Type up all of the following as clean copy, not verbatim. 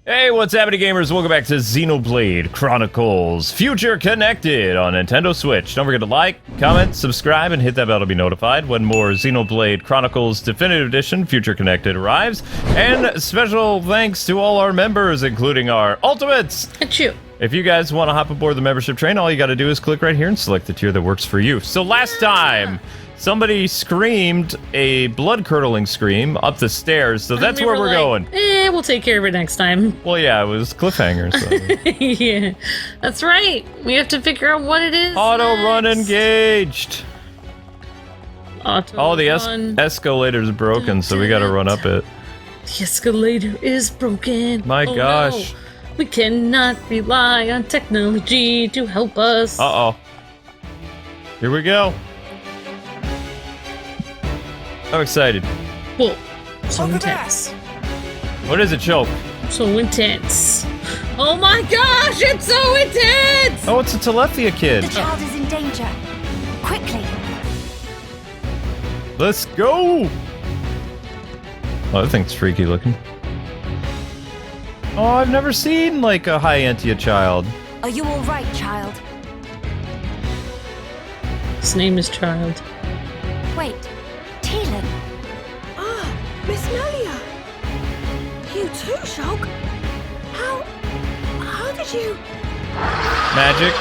Hey, what's happening, gamers? Welcome back to Xenoblade Chronicles Future Connected on Nintendo Switch. Don't forget to like, comment, subscribe, and hit that bell to be notified when more Xenoblade Chronicles Definitive Edition Future Connected arrives. And special thanks to all our members, including our Ultimates! Achoo. If you guys want to hop aboard the membership train, all you gotta do is click right here and select the tier that works for you. So last time, somebody screamed a blood-curdling scream up the stairs, so that's where we're going. We'll take care of it next time. Well, yeah, it was cliffhanger, so... Yeah, that's right. We have to figure out what it is. Auto run engaged! Auto the run. escalator's broken, so we gotta run up it. The escalator is broken. My gosh. No. We cannot rely on technology to help us. Uh-oh. Here we go. I'm excited. Whoa. So intense. What is it, Shulk? So intense. Oh my gosh, it's so intense! Oh, it's a Telethia kid. The child is in danger. Quickly. Let's go! Oh, that thing's freaky looking. Oh, I've never seen, like, a Hyantia child. Are you all right, child? His name is Child. Wait. Teelan. Ah, Miss Melia. You too, Shulk. How did you... Magic.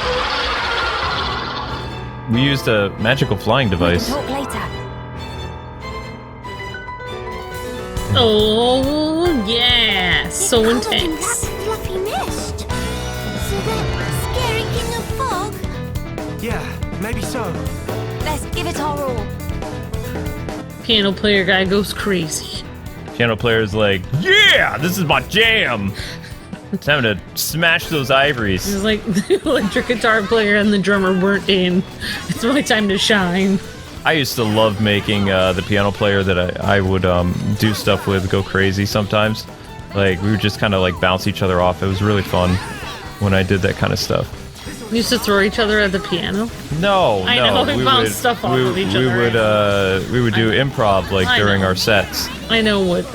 We used a magical flying device. We can talk later. Oh, yeah. So It coloured in intense. that fluffy mist. So they're scaring in the fog? Yeah, maybe so. Let's give it our all. Piano player guy goes crazy. Piano player's like, yeah, this is my jam. It's time to smash those ivories. It's like the electric guitar player and the drummer weren't in. It's my time to shine. I used to love making the piano player that I would do stuff with go crazy sometimes. Like, we would just kind of like bounce each other off. It was really fun when I did that kind of stuff. We used to throw each other at the piano. No, I know, we bounced stuff off of each other. We would do improv like during our sets. I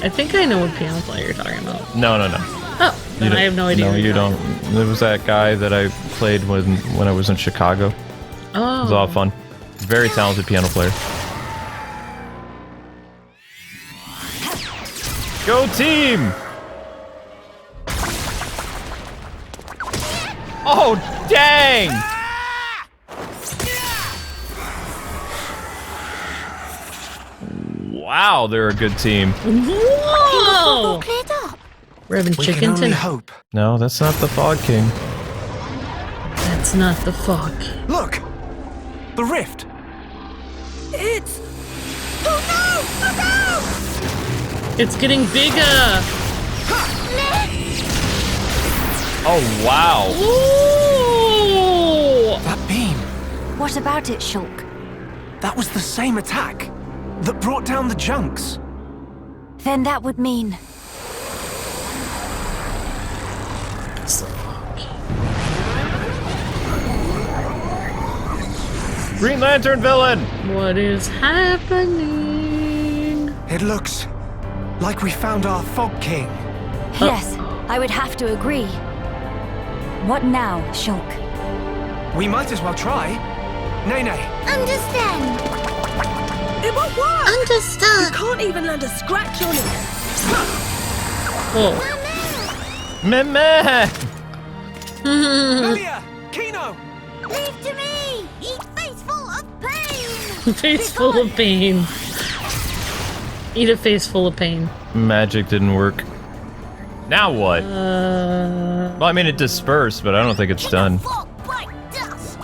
think I know what piano player you're talking about. No. Oh, then I have no idea. No, what you you're don't. talking about. There was that guy that I played when I was in Chicago. Oh. It was all fun. Very talented piano player. Go team! Oh, dang! Wow, they're a good team. Whoa! All cleared up. We're having We chicken can only tonight. hope. No, that's not the Fog King. That's not the fog. Look! The rift! It's... Oh no! It's getting bigger. Oh, wow. Ooh! That beam! What about it, Shulk? That was the same attack that brought down the junks. Then that would mean... It's the fog. Green Lantern villain! What is happening? It looks like we found our Fog King. Yes, I would have to agree. What now, Shulk? We might as well try. Nay. Understand. It won't work! You Understand. can't even land a scratch on it! Whoa. Meh. Melia! Kino! Leave to me! Eat face full of pain! Face full of pain. Eat a face full of pain. Magic didn't work. Now what? Well, I mean, it dispersed, but I don't think it's done. Fog bright dust!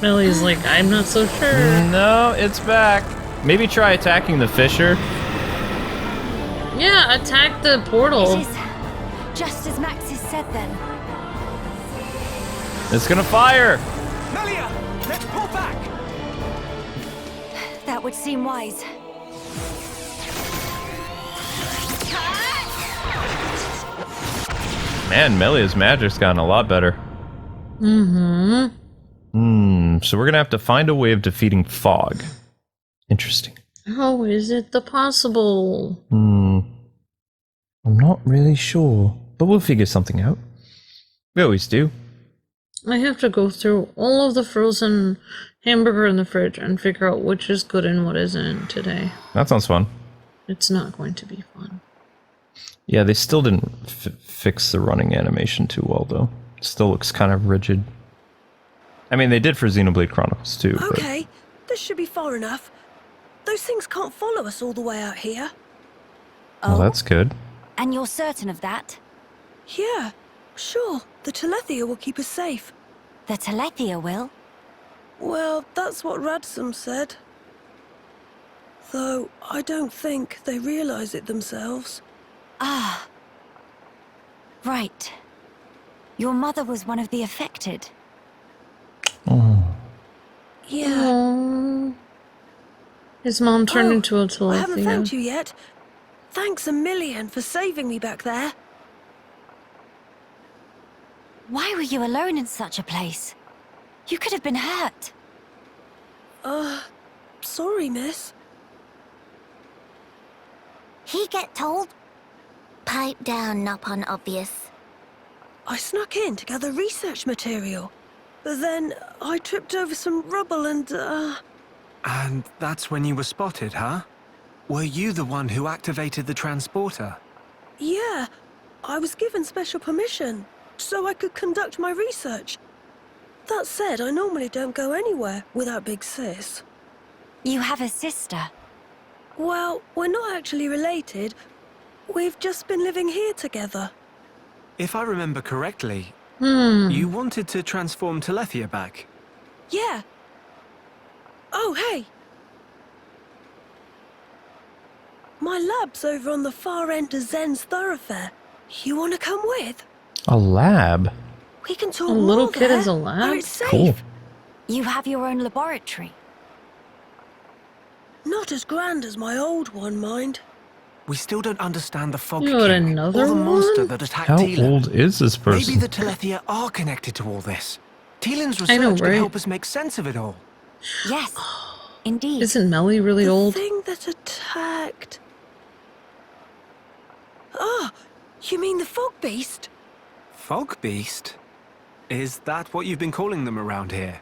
Millie's like, I'm not so sure. No, it's back. Maybe try attacking the Fisher. Yeah, attack the portal. It is just as Maxis said then. It's gonna fire. Melia! Let's pull back! That would seem wise. Man, Melia's magic's gotten a lot better. Mm-hmm. So we're gonna have to find a way of defeating Fog. Interesting. How is it the possible? I'm not really sure, but we'll figure something out. We always do. I have to go through all of the frozen hamburger in the fridge and figure out which is good and what isn't today. That sounds fun. It's not going to be fun. Yeah, they still didn't fix the running animation too well, though. It still looks kind of rigid. I mean, they did for Xenoblade Chronicles, too. Okay, this should be far enough. Those things can't follow us all the way out here. Well, that's good. And you're certain of that? Yeah, sure. The Telethia will keep us safe. The Telethia will? Well, that's what Radsum said. Though, I don't think they realize it themselves. Ah. Right. Your mother was one of the affected. Oh. Yeah. Aww. His mom turned into a I haven't Telethia. thanked you yet. Thanks a million for saving me back there. Why were you alone in such a place? You could have been hurt. Sorry, miss. He get told? Pipe down, not obvious. I snuck in to gather research material. But then I tripped over some rubble and, And that's when you were spotted, huh? Were you the one who activated the transporter? Yeah, I was given special permission so I could conduct my research. That said, I normally don't go anywhere without Big Sis. You have a sister. Well, we're not actually related. We've just been living here together. If I remember correctly, you wanted to transform Telethia back. Yeah. Oh, hey! My lab's over on the far end of Zen's thoroughfare. You want to come with? A lab? We can talk A little more kid there, has a lab? where it's safe. Cool. You have your own laboratory. Not as grand as my old one, mind. We still don't understand the Fog You got King another or the monster one? that attacked How Teelan. old is this person? Maybe the Telethia are connected to all this. Teelan's I know, research could right? help us make sense of it all. Yes, indeed. Isn't Melly really The old? thing that attacked... Ah, you mean the Fog Beast? Fog Beast? Is that what you've been calling them around here?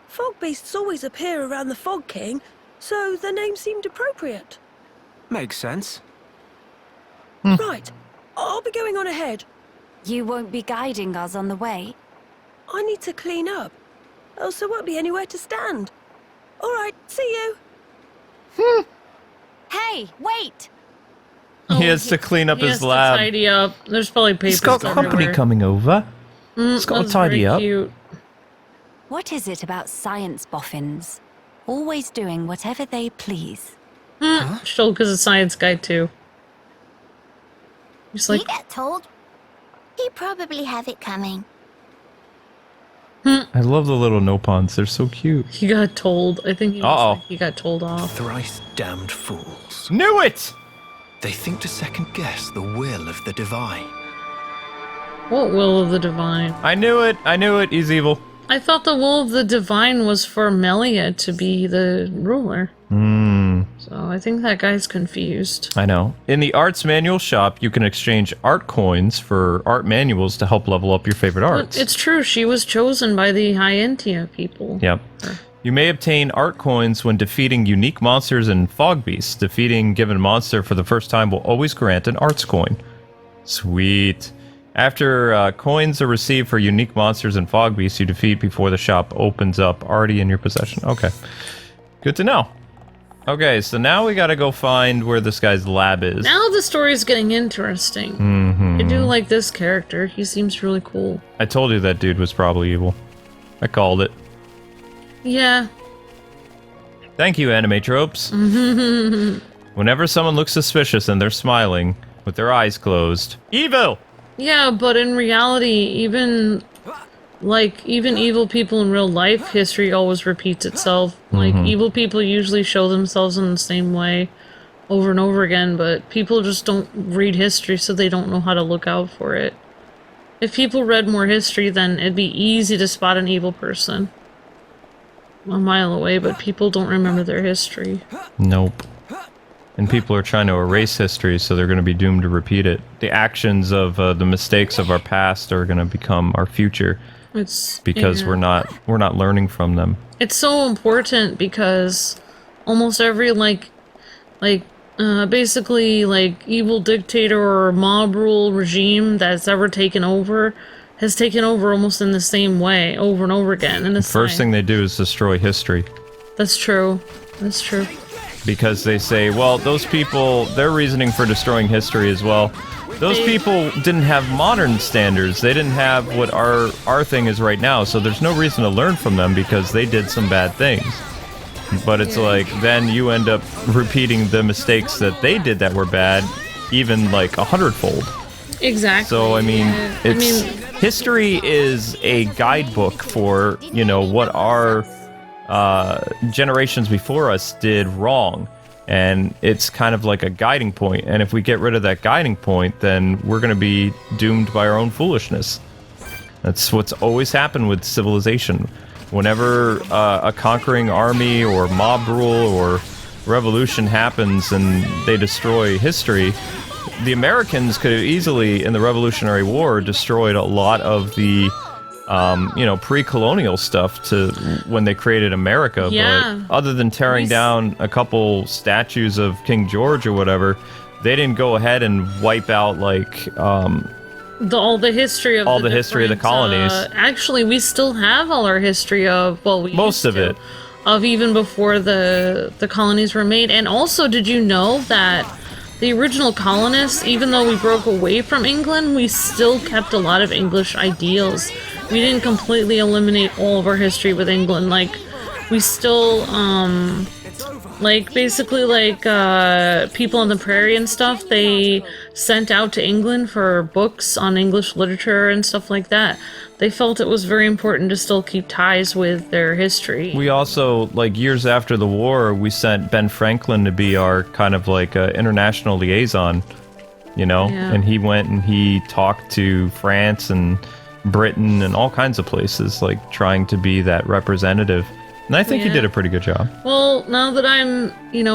Fog Beasts always appear around the Fog King, so the name seemed appropriate. Makes sense. Right, I'll be going on ahead. You won't be guiding us on the way? I need to clean up, else there won't be anywhere to stand. All right, see you. Hey, wait! He has to clean up He has his to lab. tidy up. There's probably papers He's got company everywhere. coming over. He's got to That's tidy very up. Cute. What is it about science boffins? Always doing whatever they please. Shulk is a science guy too. He's like, He get told? He probably have it coming. I love the little Nopons. They're so cute. he got told. I think he, was like, he got told off. Thrice damned fools. Knew it! They think to second guess the will of the divine. What will of the divine? I knew it. I knew it. He's evil. I thought the will of the divine was for Melia to be the ruler. So I think that guy's confused. I know. In the arts manual shop, you can exchange art coins for art manuals to help level up your favorite arts. But it's true, she was chosen by the Hyentia people. Yep. You may obtain art coins when defeating unique monsters and fog beasts. Defeating given monster for the first time will always grant an arts coin. Sweet. After coins are received for unique monsters and fog beasts you defeat before the shop opens up, already in your possession. Okay. Good to know. Okay, so now we gotta go find where this guy's lab is. Now the story's getting interesting. I do like this character. He seems really cool. I told you that dude was probably evil. I called it. Yeah. Thank you, anime tropes. Whenever someone looks suspicious and they're smiling with their eyes closed, evil! Yeah, but in reality, even evil people in real life, history always repeats itself. Like, evil people usually show themselves in the same way over and over again, but people just don't read history, so they don't know how to look out for it. If people read more history, then it'd be easy to spot an evil person a mile away, but people don't remember their history. Nope. and people are trying to erase history, so they're going to be doomed to repeat it. The actions of the mistakes of our past are going to become our future. It's because we're not learning from them. It's so important because almost every basically like evil dictator or mob rule regime that's ever taken over has taken over almost in the same way over and over again. And the first thing they do is destroy history. That's true. That's true. Because they say, well, those people, their reasoning for destroying history as well. Those people didn't have modern standards. They didn't have what our thing is right now. So there's no reason to learn from them because they did some bad things. But it's like, then you end up repeating the mistakes that they did that were bad, even like 100-fold. Exactly. So, I mean, history is a guidebook for, you know, what our generations before us did wrong. And it's kind of like a guiding point. And if we get rid of that guiding point, then we're going to be doomed by our own foolishness. That's what's always happened with civilization. Whenever a conquering army or mob rule or revolution happens and they destroy history, the Americans could have easily, in the Revolutionary War, destroyed a lot of the pre-colonial stuff to when they created America. Yeah. But other than tearing down a couple statues of King George or whatever, they didn't go ahead and wipe out like all the history of the colonies. Actually, we still have all our history of most of it of even before the colonies were made. And also, did you know that the original colonists, even though we broke away from England, we still kept a lot of English ideals. We didn't completely eliminate all of our history with England. Like, we still, people on the prairie and stuff, they sent out to England for books on English literature and stuff like that. They felt it was very important to still keep ties with their history. We also, like, years after the war, we sent Ben Franklin to be our kind of like international liaison, you know? Yeah. And he went and he talked to France and Britain and all kinds of places, like, trying to be that representative. And I think he did a pretty good job. Well, now that I'm,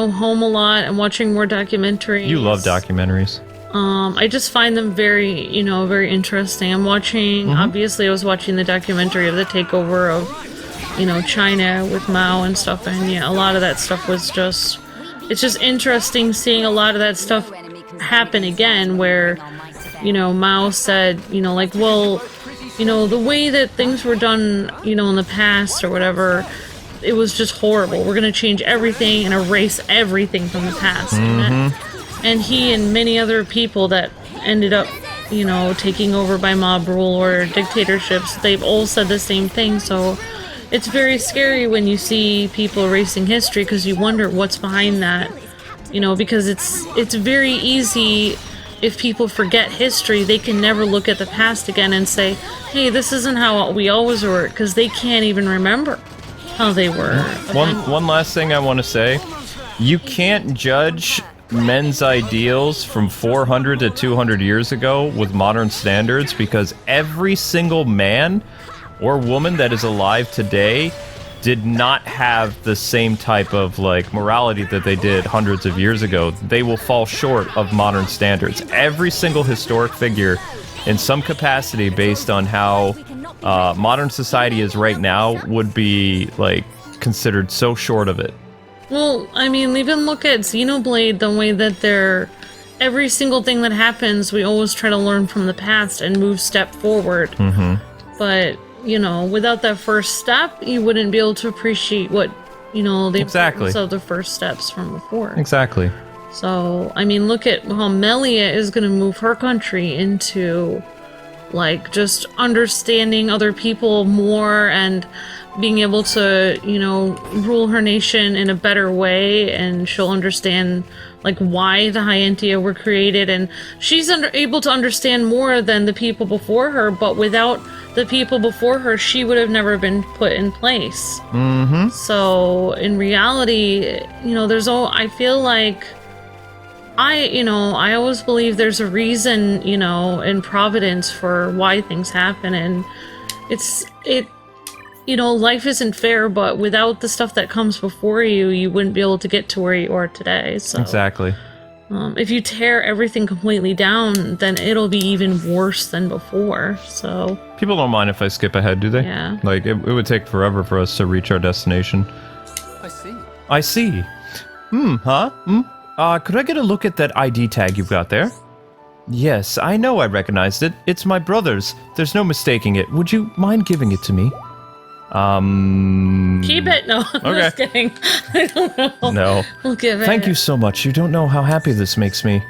home a lot and watching more documentaries... You love documentaries. I just find them very, very interesting. I'm watching, obviously I was watching the documentary of the takeover of, China with Mao and stuff, and yeah, a lot of that stuff was just, it's just interesting seeing a lot of that stuff happen again, where, Mao said, the way that things were done, in the past or whatever, it was just horrible. We're going to change everything and erase everything from the past. And he and many other people that ended up, taking over by mob rule or dictatorships, they've all said the same thing. So it's very scary when you see people erasing history, because you wonder what's behind that. Because it's very easy, if people forget history, they can never look at the past again and say, hey, this isn't how we always were, because they can't even remember how they were. One last thing I want to say. You can't judge men's ideals from 400 to 200 years ago with modern standards, because every single man or woman that is alive today did not have the same type of like morality that they did hundreds of years ago. They will fall short of modern standards. Every single historic figure in some capacity, based on how modern society is right now, would be like considered so short of it. Well, I mean, even look at Xenoblade, the way that every single thing that happens, we always try to learn from the past and move step forward. But, without that first step, you wouldn't be able to appreciate what, the importance of the first steps from before. Exactly. So, I mean, look at how Melia is going to move her country into, like, just understanding other people more and being able to, rule her nation in a better way, and she'll understand, like, why the Hyentia were created, and she's able to understand more than the people before her, but without the people before her, she would have never been put in place. So, in reality, I feel like I always believe there's a reason, in Providence for why things happen, and you know, life isn't fair, but without the stuff that comes before you, you wouldn't be able to get to where you are today. So Exactly. if you tear everything completely down, then it'll be even worse than before. So People don't mind if I skip ahead, do they? Yeah. Like, it would take forever for us to reach our destination. I see. Huh? Could I get a look at that ID tag you've got there? Yes, I know I recognized it. It's my brother's. There's no mistaking it. Would you mind giving it to me? keep it. No, I'm Okay. just kidding. I don't know. No. We'll give it. Thank you so much. You don't know how happy this makes me.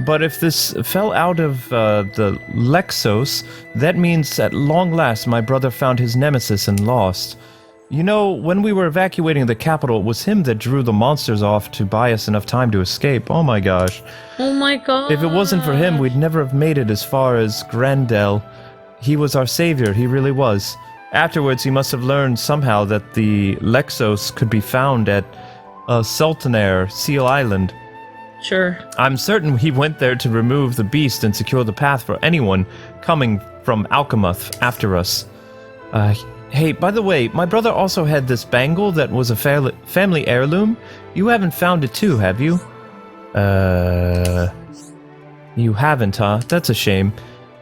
But if this fell out of the Lexos, that means at long last my brother found his nemesis and lost. You know, when we were evacuating the capital, it was him that drew the monsters off to buy us enough time to escape. Oh my gosh. Oh my god. If it wasn't for him, we'd never have made it as far as Gran Dell. He was our savior, he really was. Afterwards, he must have learned somehow that the Lexos could be found at Sultanair, Seal Island. Sure. I'm certain he went there to remove the beast and secure the path for anyone coming from Alchemath after us. Hey, by the way, my brother also had this bangle that was a family heirloom. You haven't found it too, have you? You haven't, huh? That's a shame.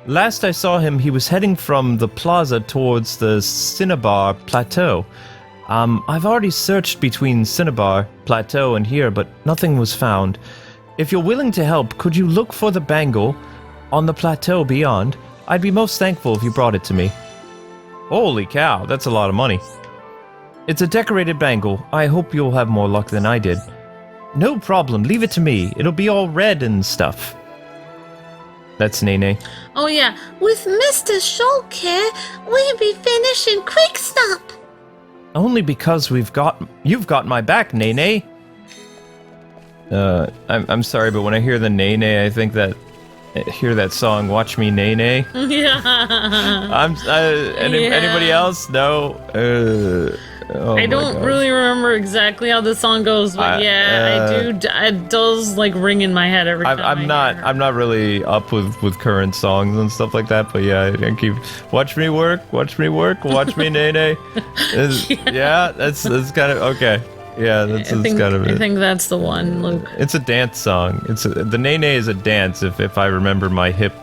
Last I saw him, he was heading from the plaza towards the Cinnabar Plateau. I've already searched between Cinnabar Plateau and here, but nothing was found. If you're willing to help, could you look for the bangle on the plateau beyond? I'd be most thankful if you brought it to me. Holy cow, that's a lot of money. It's a decorated bangle. I hope you'll have more luck than I did. No problem, leave it to me. It'll be all red and stuff. That's Nene. Oh yeah. With Mr. Shulk here, we'll be finishing quick stop. Only because you've got my back, Nene. I'm sorry, but when I hear the Nene, I think that hear that song, Watch Me Nene. Yeah. Anybody else? No. Oh I don't really remember exactly how the song goes, but I do. It does like ring in my head every time. I'm not really up with current songs and stuff like that, but yeah, I keep watch me work, watch me Nene. Yeah, that's kind of okay. Yeah, that's kind of it. I think that's the one, Luke. It's a dance song. The Nene is a dance. If I remember my hip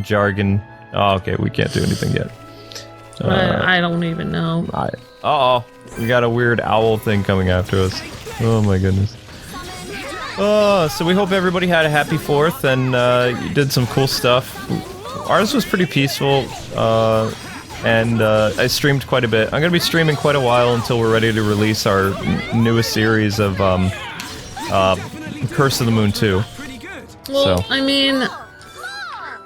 jargon. Oh, okay, we can't do anything yet. I don't even know. Uh-oh, we got a weird owl thing coming after us. Oh my goodness. So we hope everybody had a happy 4th and you did some cool stuff. Ours was pretty peaceful, and I streamed quite a bit. I'm gonna be streaming quite a while until we're ready to release our newest series of Curse of the Moon 2. Well, So. I mean,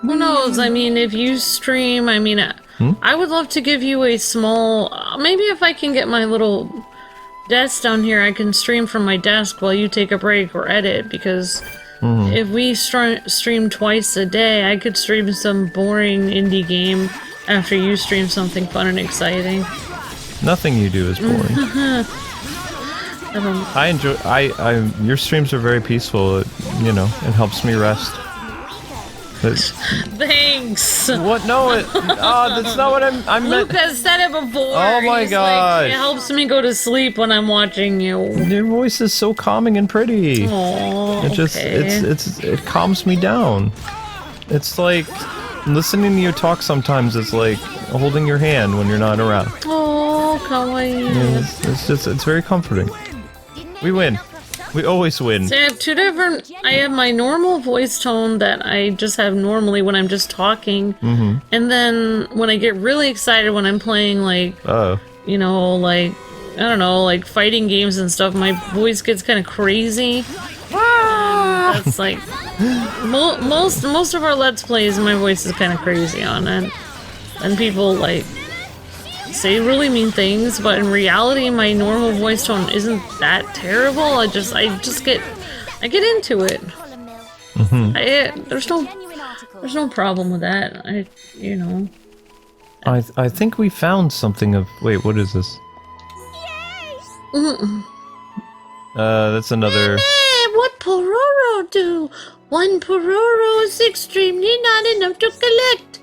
who knows? I mean, if you stream, I mean, I would love to give you a small... maybe if I can get my little desk down here, I can stream from my desk while you take a break or edit, because if we stream twice a day, I could stream some boring indie game after you stream something fun and exciting. Nothing you do is boring. I enjoy... your streams are very peaceful. It helps me rest. Thanks. What? No, that's not what I meant. Luke has said it before. Oh my gosh. It helps me go to sleep when I'm watching you. Your voice is so calming and pretty. Oh, it calms me down. It's like listening to you talk sometimes is like holding your hand when you're not around. Oh, kawaii. It's very comforting. We win. We always win. So I have two different... I have my normal voice tone that I just have normally when I'm just talking. And then when I get really excited when I'm playing, like, I don't know, like fighting games and stuff, my voice gets kind of crazy. And that's like... most of our Let's Plays, my voice is kind of crazy on it. And people, like... say really mean things, but in reality my normal voice tone isn't that terrible. I just get into it. There's no problem with that. I think we found something of... Wait, what is this? That's another... What Pororo do? One Pororo is extremely not enough to collect.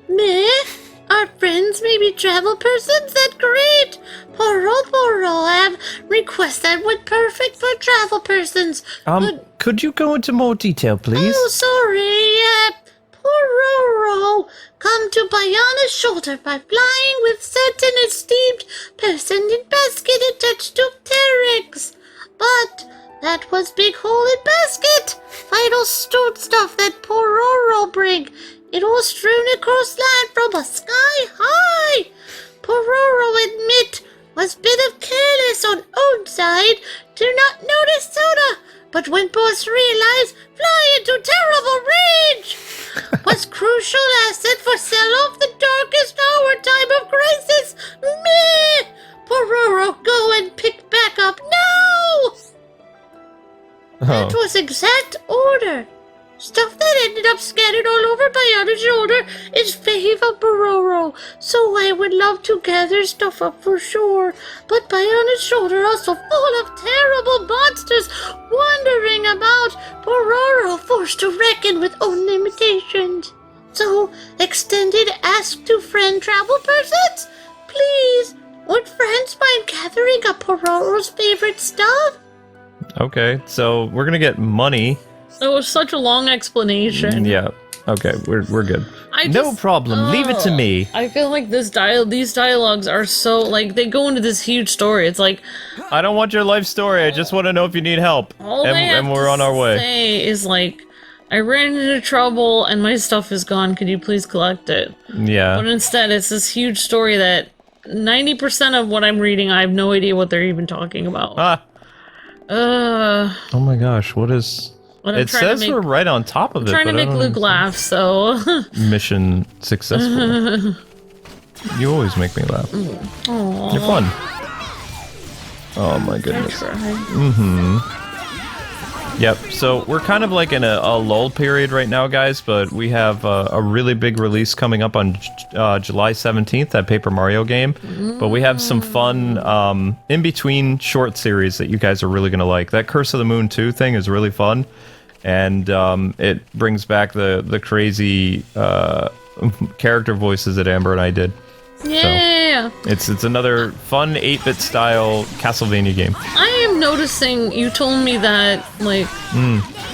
Meh? our friends may be travel persons? That great! Poro, I have requests that would perfect for travel persons. Could you go into more detail, please? Oh, sorry. Pororo, come to Bayana's shoulder by flying with certain esteemed person in basket attached to Terex. But that was big hole in basket. Vital stored stuff that Pororo bring. It was strewn across land from a sky high. Pororo admit was bit of careless on own side. Do not notice soda. But when boss realized, fly into terrible rage. Was crucial asset for sell off the darkest hour time of crisis. Meh. Pororo, go and pick back up. No! That was exact order. Stuff that ended up scattered all over Bayana's shoulder is favor Pororo, so I would love to gather stuff up for sure. But Bayana's shoulder also full of terrible monsters wandering about. Pororo forced to reckon with own limitations. So, extended ask to friend travel persons? Please, would friends mind gathering up Pororo's favorite stuff? Okay, so we're gonna get money. It was such a long explanation. Yeah. Okay, we're good. No problem. Leave it to me. I feel like these dialogues are so like they go into this huge story. It's like I don't want your life story. I just want to know if you need help. all they have and we're to on our way. Say is like, I ran into trouble and my stuff is gone. Could you please collect it? Yeah. But instead, it's this huge story that 90% of what I'm reading, I have no idea what they're even talking about. Ah. Oh my gosh, what is? It says we're right on top of it. I'm trying to make Luke laugh, so mission successful. You always make me laugh. Aww. You're fun. Oh my goodness. Yep, so we're kind of like in a lull period right now, guys, but we have a really big release coming up on July 17th, that Paper Mario game. But we have some fun in-between short series that you guys are really going to like. That Curse of the Moon 2 thing is really fun, and it brings back the crazy character voices that Amber and I did. Yeah. So, it's another fun 8-bit style Castlevania game. I am noticing, you told me that, like,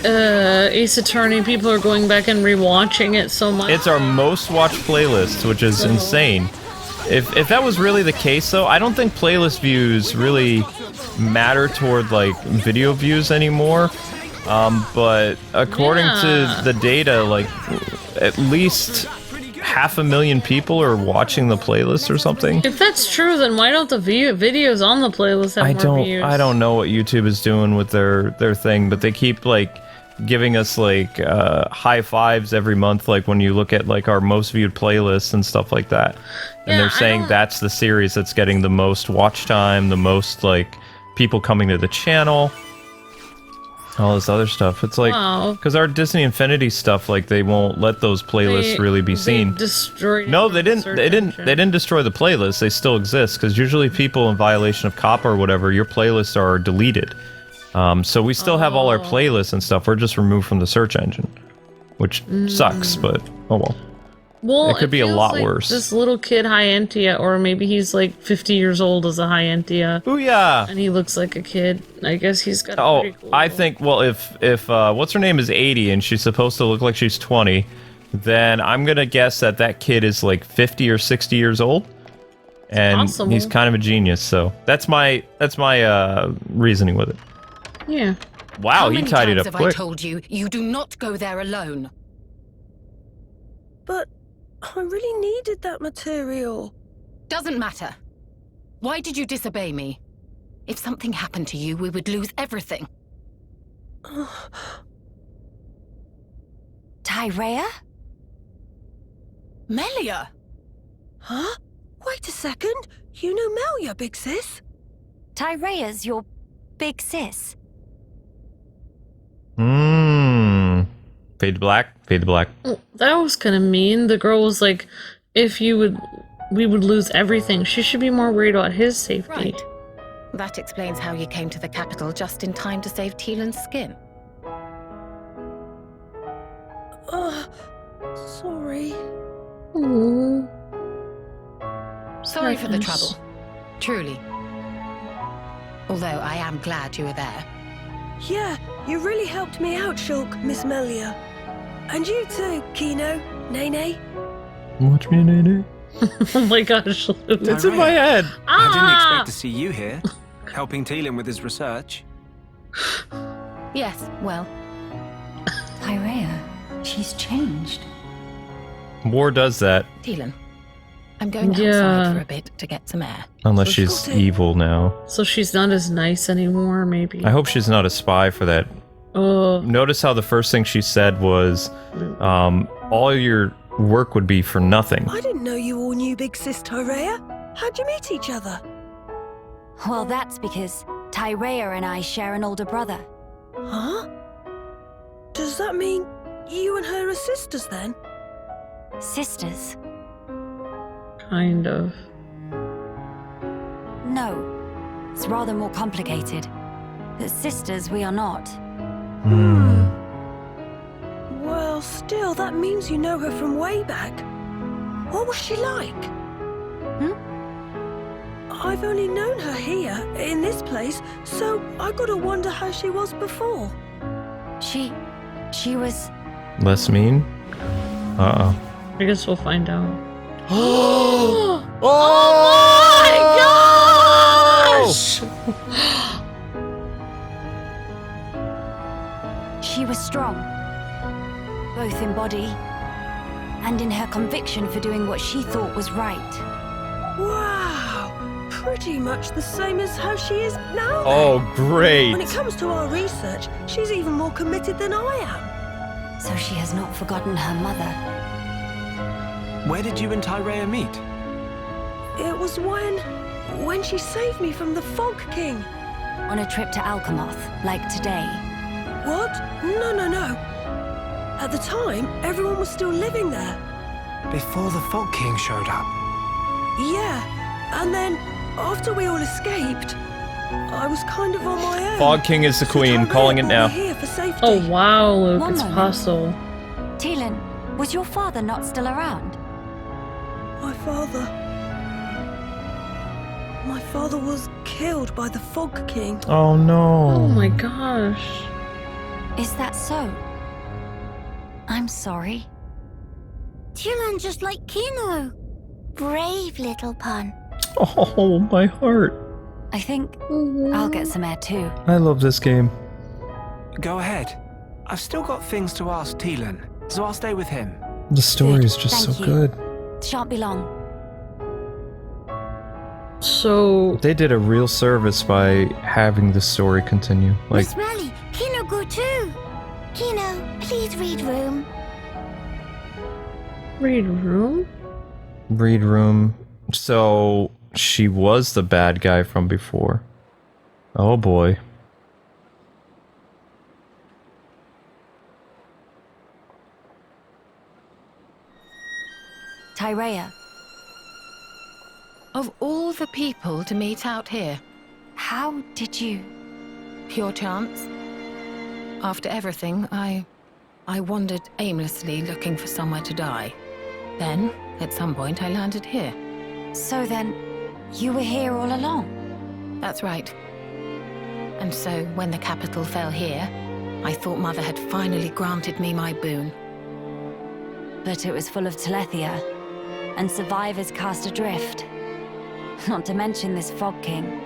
Ace Attorney, people are going back and rewatching it so much. It's our most watched playlist, which is insane. If that was really the case, though, I don't think playlist views really matter toward, like, video views anymore. But according to the data, like, at least 500,000 people are watching the playlist or something. If that's true, then why don't the videos on the playlist have more views? I don't know what YouTube is doing with their thing, but they keep like giving us like high fives every month, like when you look at like our most viewed playlists and stuff like that. And they're saying that's the series that's getting the most watch time, the most like people coming to the channel. All this other stuff. It's like, because our Disney Infinity stuff, like they won't let those playlists really be seen. Destroyed. No, they didn't. They didn't destroy the playlists. They still exist because usually people in violation of COPPA or whatever, your playlists are deleted. So we still have all our playlists and stuff. We're just removed from the search engine, which sucks. But oh well. Well, it could be a lot like worse. This little kid, Hyentia, or maybe he's like 50 years old as a Hyentia. Booyah! And he looks like a kid. I guess he's got a pretty cool I think, well, if what's her name is 80 and she's supposed to look like she's 20, then I'm gonna guess that kid is like 50 or 60 years old. And he's kind of a genius, so that's my reasoning with it. Yeah. Wow, he tied it up quick. How many times have I told you, you do not go there alone? But I really needed that material. Doesn't matter. Why did you disobey me? If something happened to you, we would lose everything. Tyrea? Melia? Huh? Wait a second. You know Melia, big sis? Tyrea's your big sis. Fade to black. Fade to black. That was kind of mean. The girl was like, we would lose everything. She should be more worried about his safety. Right. That explains how you came to the capital just in time to save Teelan's skin. Sorry. Sorry for the Sadness. trouble. Truly. Although I am glad you were there. Yeah, you really helped me out, Shulk, Miss Melia. And you too, Kino, Nene. Watch me, Nene. Oh my gosh, Luke. It's in my head. I didn't Ah! expect to see you here, helping Teelan with his research. Yes, well, Tyrea, she's changed. War does that, Teelan. I'm going Yeah. outside for a bit to get some air. unless So she's shut it. evil now. So she's not as nice anymore, maybe. I hope she's not a spy for that. Notice how the first thing she said was, all your work would be for nothing. I didn't know you all knew Big Sis Tyrea. How'd you meet each other? Well, that's because Tyrea and I share an older brother. Huh? Does that mean you and her are sisters then? Sisters? Kind of. No. It's rather more complicated. But sisters, we are not. Well, still, that means you know her from way back. What was she like? I've only known her here, in this place, so I gotta wonder how she was before. She was... Less mean? Uh-oh. I guess we'll find out. Oh my gosh! She was strong. Both in body and in her conviction for doing what she thought was right. Wow! Pretty much the same as how she is now. Oh, then. great. When it comes to our research, she's even more committed than I am. So she has not forgotten her mother. Where did you and Tyrea meet? It was when she saved me from the Fog King. On a trip to Alchemoth, like today. What? No. At the time, everyone was still living there. Before the Fog King showed up. Yeah, and then, after we all escaped, I was kind of on my own. Fog King is the So queen, Tyrea calling it brought now. me here for safety. Oh wow, Luke, One it's moment. possible. Teelan, was your father not still around? My father was killed by the Fog King. Oh, no. Oh my gosh. Is that so? I'm sorry. Teelan just like Kino. Brave little pun. Oh, my heart. I think I'll get some air too. I love this game. Go ahead. I've still got things to ask Teelan, so I'll stay with him. The story is just Thank so you. good. Shan't be long. So They did a real service by having the story continue. Like, Miss Rally, Kino go too. Kino, please read room. read room? read room. So, she was the bad guy from before. Oh boy. Tyrea, Of all the people to meet out here, how did you... pure chance. After everything, I wandered aimlessly looking for somewhere to die. Then, at some point, I landed here. So then, you were here all along? That's right. And so, when the capital fell here, I thought Mother had finally granted me my boon. But it was full of Telethia, and survivors cast adrift. Not to mention this Fog King.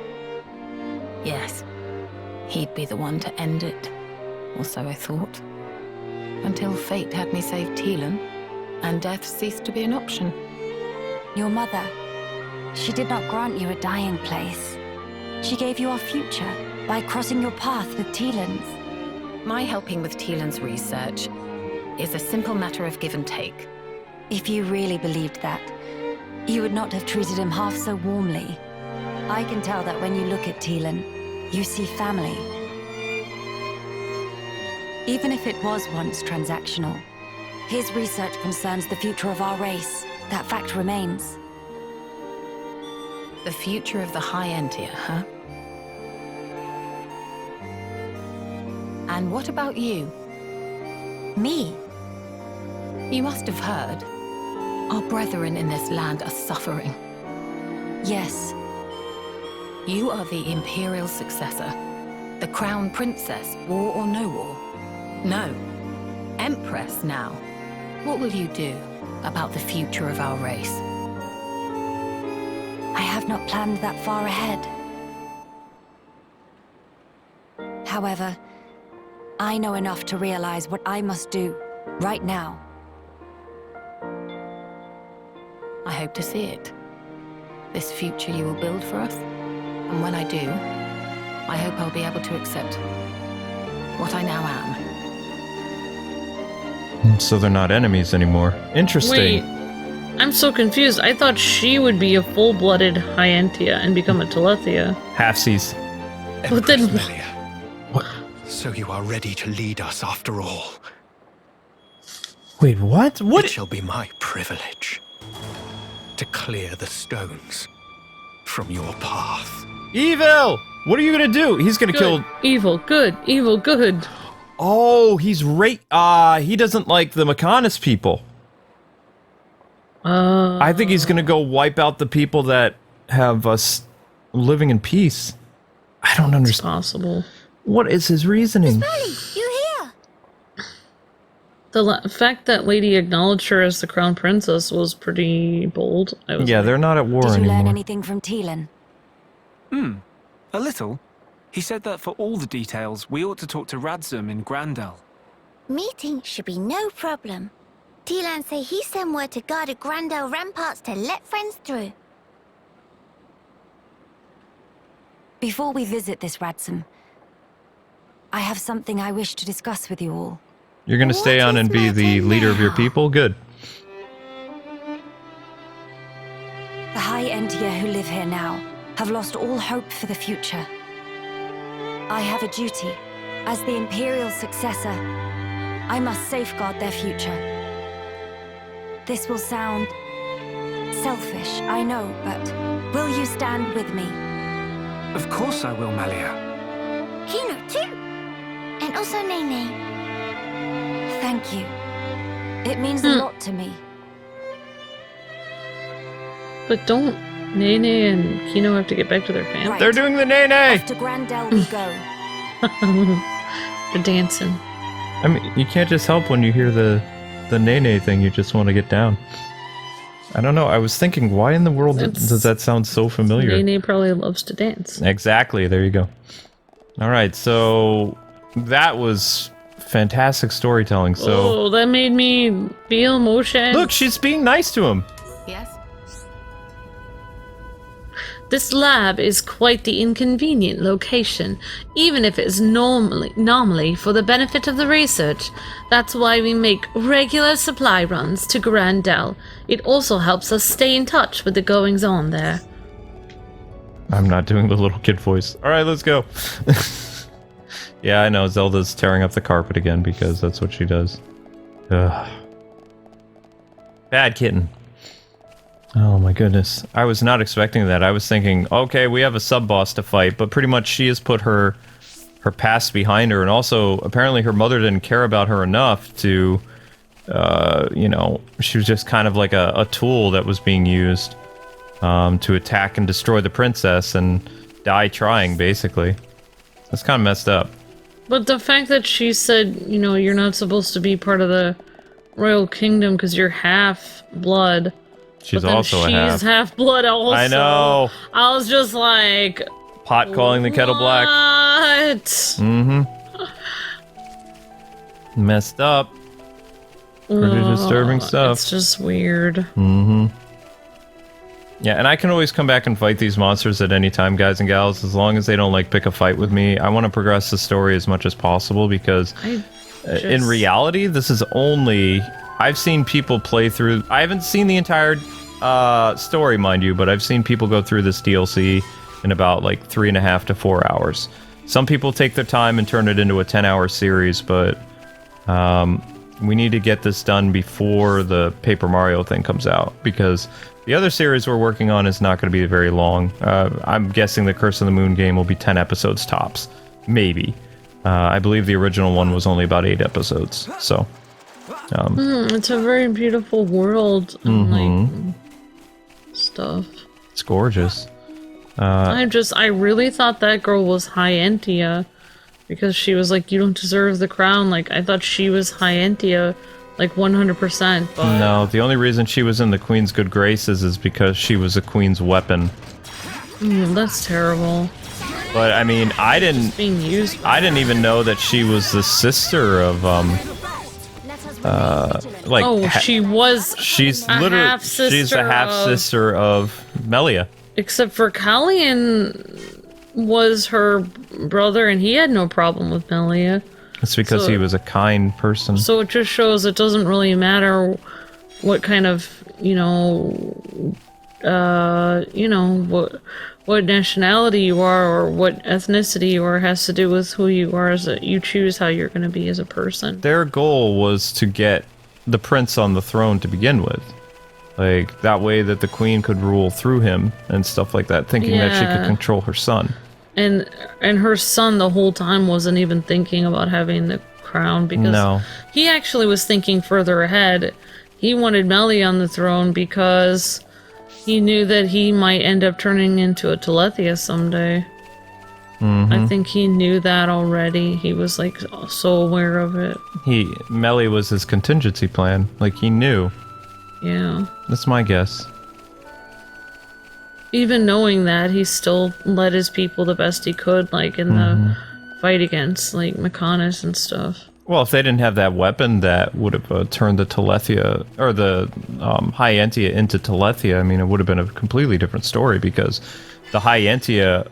Yes, he'd be the one to end it. Or so I thought. Until fate had me save Teelan, and death ceased to be an option. Your mother, she did not grant you a dying place. She gave you our future by crossing your path with Teelan's. My helping with Teelan's research is a simple matter of give and take. If you really believed that, you would not have treated him half so warmly. I can tell that when you look at Teelan, you see family. Even if it was once transactional, his research concerns the future of our race. That fact remains. The future of the High Entia, huh? And what about you? Me? You must have heard. Our brethren in this land are suffering. Yes. You are the Imperial successor. The Crown Princess, war or no war? No. Empress now. What will you do about the future of our race? I have not planned that far ahead. However, I know enough to realize what I must do right now. I hope to see it. This future you will build for us. And when I do, I hope I'll be able to accept what I now am. So they're not enemies anymore. Interesting. Wait, I'm so confused. I thought she would be a full-blooded Hyantia and become a Telethia. Halfsies. But then Empress Melia. What? So you are ready to lead us after all? Wait, what? What? It shall be my privilege to clear the stones from your path. Evil! What are you gonna do? He's gonna kill... Evil, good, evil, good. Oh, he's he doesn't like the Mechanis people. I think he's gonna go wipe out the people that have us living in peace. I don't understand. Possible. What is his reasoning? Smelly, you here? The fact that Lady acknowledged her as the crown princess was pretty bold. Yeah, they're not at war Did you anymore. learn anything from Teelan? A little. He said that for all the details, we ought to talk to Radzum in Grandel. Meeting should be no problem. Teelan say he sent word to guard at Grandel Ramparts to let friends through. Before we visit this Radzum, I have something I wish to discuss with you all. You're gonna stay What on and is be the matter leader of your now? people? Good. The High Entia who live here now have lost all hope for the future. I have a duty. As the Imperial successor, I must safeguard their future. This will sound selfish, I know, but will you stand with me? Of course I will, Melia. Kino too. And also Nene. Thank you. It means a lot to me. But don't Nene and Kino have to get back to their family? Right. They're doing the nay. Off to Grandel we go. They're dancing. I mean, you can't just help when you hear the nay thing. You just want to get down. I don't know. I was thinking, why in the world does that sound so familiar? Nene probably loves to dance. Exactly. There you go. All right. So that was fantastic storytelling. So Oh, that made me feel emotion. look, she's being nice to him. Yes? This lab is quite the inconvenient location, even if it is normally for the benefit of the research. That's why we make regular supply runs to Gran Dell. It also helps us stay in touch with the goings-on there. I'm not doing the little kid voice. All right, let's go. Yeah, I know. Zelda's tearing up the carpet again because that's what she does. Ugh. Bad kitten. Oh my goodness. I was not expecting that. I was thinking, okay, we have a sub-boss to fight, but pretty much she has put her past behind her, and also apparently her mother didn't care about her enough to, you know, she was just kind of like a tool that was being used to attack and destroy the princess and die trying, basically. That's kind of messed up. But the fact that she said, you know, you're not supposed to be part of the royal kingdom because you're half-blood. She's but then also a half. She's half-blood also. I know. I was just like... Pot calling the kettle black. What? Mm-hmm. Messed up. Pretty disturbing stuff. It's just weird. Mm-hmm. Yeah, and I can always come back and fight these monsters at any time, guys and gals, as long as they don't, like, pick a fight with me. I want to progress the story as much as possible, because in reality, this is only... I've seen people play through... I haven't seen the entire story, mind you, but I've seen people go through this DLC in about, like, 3.5 to 4 hours. Some people take their time and turn it into a 10-hour series, but we need to get this done before the Paper Mario thing comes out, because the other series we're working on is not going to be very long. I'm guessing the Curse of the Moon game will be 10 episodes tops. Maybe. I believe the original one was only about 8 episodes, so... it's a very beautiful world and, like, stuff. It's gorgeous. I really thought that girl was Hyentia, because she was like, you don't deserve the crown. Like, I thought she was Hyentia, like 100%. But no, the only reason she was in the queen's good graces is because she was a queen's weapon. That's terrible. But I mean, I didn't even know that she was the sister of like. Oh, she was. She's literally she's a half sister of Melia. Except for Callian was her brother, and he had no problem with Melia. It's because he was a kind person. So it just shows it doesn't really matter what kind of, what nationality you are or what ethnicity you are has to do with who you are you choose how you're going to be as a person. Their goal was to get the prince on the throne to begin with. Like, that way that the queen could rule through him and stuff like that, thinking that she could control her son. And her son the whole time wasn't even thinking about having the crown, because he actually was thinking further ahead. He wanted Melia on the throne because he knew that he might end up turning into a Telethia someday. I think he knew that already. He was like so aware of it. Melia was his contingency plan. Like, he knew. Yeah. That's my guess. Even knowing that, he still led his people the best he could, like in the fight against like Mechanis and stuff. Well, if they didn't have that weapon that would have turned the Telethia, or the Hyentia into Telethia, I mean, it would have been a completely different story, because the Hyentia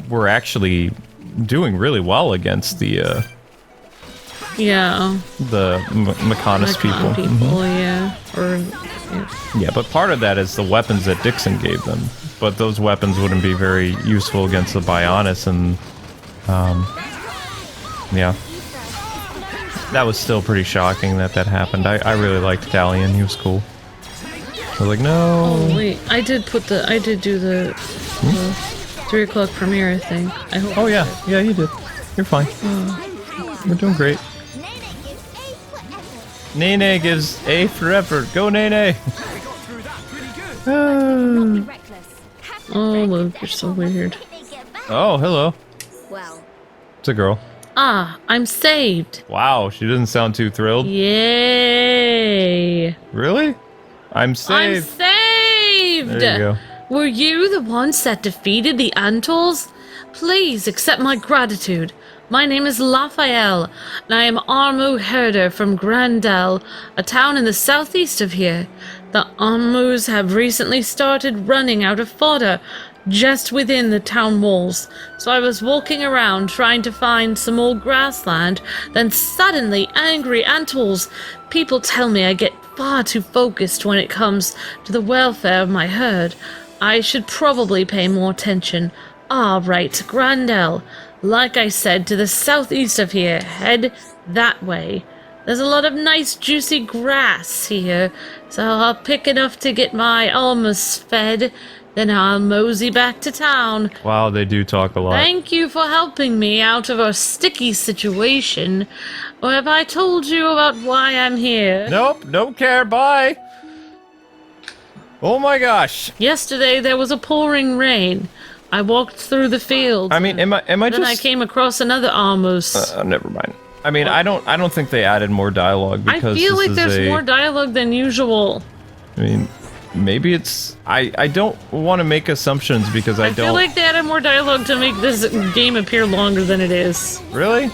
were actually doing really well against the Mechanis people. Yeah, but part of that is the weapons that Dixon gave them. But those weapons wouldn't be very useful against the Bionis, and yeah. That was still pretty shocking that happened. I really liked Callian, he was cool. I was like, no. Oh wait, I did do the 3 o'clock premiere, I think. I hope. Oh yeah, yeah, you did. You're fine. We're doing great. Nene gives A forever. Go Nene! Oh, Luke, you're so weird. Oh, hello. It's a girl. Ah, I'm saved. Wow, she doesn't sound too thrilled. Yay! Really? I'm saved. I'm saved! There you go. Were you the ones that defeated the Antals? Please accept my gratitude. My name is Raphael, and I am Armu herder from Gran Dell, a town in the southeast of here. The Armus have recently started running out of fodder just within the town walls, so I was walking around trying to find some old grassland, then suddenly angry Antals. People tell me I get far too focused when it comes to the welfare of my herd. I should probably pay more attention. Ah, right, Grandel. Like I said, to the southeast of here, head that way. There's a lot of nice juicy grass here, so I'll pick enough to get my almas fed, then I'll mosey back to town. Wow, they do talk a lot. Thank you for helping me out of a sticky situation. Or have I told you about why I'm here? Nope, don't care, bye! Oh my gosh! Yesterday there was a pouring rain. I walked through the field. I mean, am I then just... I came across another Armus. Never mind. I mean, I don't think they added more dialogue because I feel like there's more dialogue than usual. I mean, maybe it's... I don't want to make assumptions because I don't... feel like they added more dialogue to make this game appear longer than it is. Really?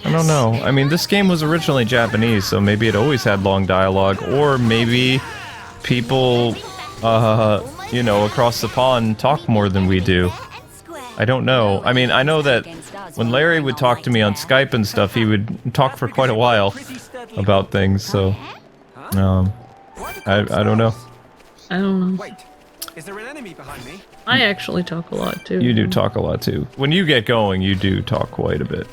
I don't know. I mean, this game was originally Japanese, so maybe it always had long dialogue, or maybe people, you know, across the pond talk more than we do. I don't know. I mean, I know that when Larry would talk to me on Skype and stuff, he would talk for quite a while about things, so... I don't know. I don't know. Wait, is there an enemy behind me? I actually talk a lot, too. You do talk a lot, too. When you get going, you do talk quite a bit.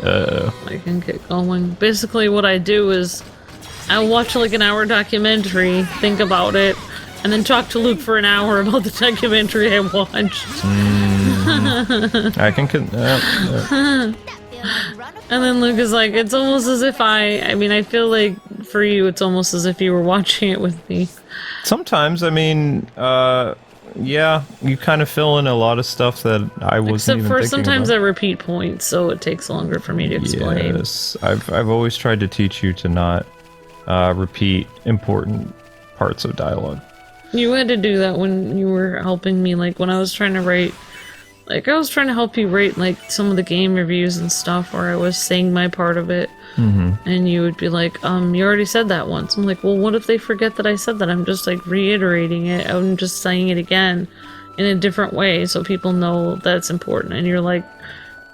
I can get going. Basically, what I do is I watch like an hour documentary, think about it, and then talk to Luke for an hour about the documentary I watched. I can... And then Luke is like, it's almost as if I mean, I feel like for you, it's almost as if you were watching it with me. Sometimes, I mean, Yeah, you kind of fill in a lot of stuff that I wasn't Except even for thinking sometimes about. I repeat points, so it takes longer for me to explain. Yes, I've always tried to teach you to not repeat important parts of dialogue. You had to do that when you were helping me, like when I was trying to write, like I was trying to help you write like some of the game reviews and stuff, where I was saying my part of it, and you would be like, you already said that once. I'm like, well, what if they forget that I said that? I'm just like reiterating it. I'm just saying it again in a different way so people know that it's important. And you're like,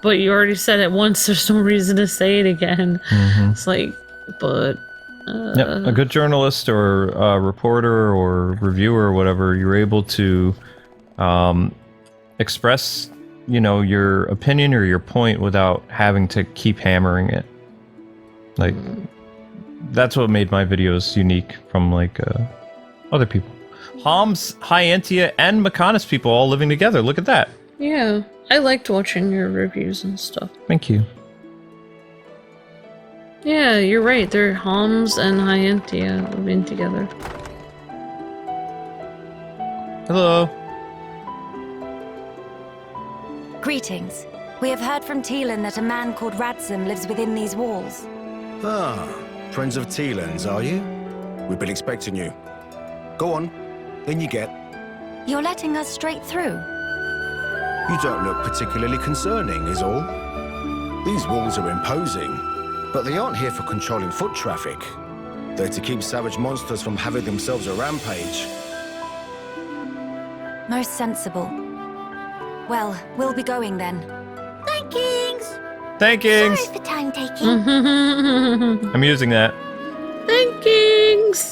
but you already said it once, there's no reason to say it again. It's like, but... Yep, a good journalist or reporter or reviewer or whatever, you're able to express, you know, your opinion or your point without having to keep hammering it. Like, that's what made my videos unique from, like, other people. Homs, Hyentia, and Menace people all living together. Look at that. Yeah, I liked watching your reviews and stuff. Thank you. Yeah, you're right. They're Homs and Hyentia living together. Hello. Greetings. We have heard from Teelan that a man called Radzim lives within these walls. Ah, friends of Teelan's, are you? We've been expecting you. Go on, in you get. You're letting us straight through. You don't look particularly concerning, is all. These walls are imposing, but they aren't here for controlling foot traffic. They're to keep savage monsters from having themselves a rampage. Most sensible. Well, we'll be going then. Thankings! Thankings! Sorry for time taking. I'm using that. Thankings!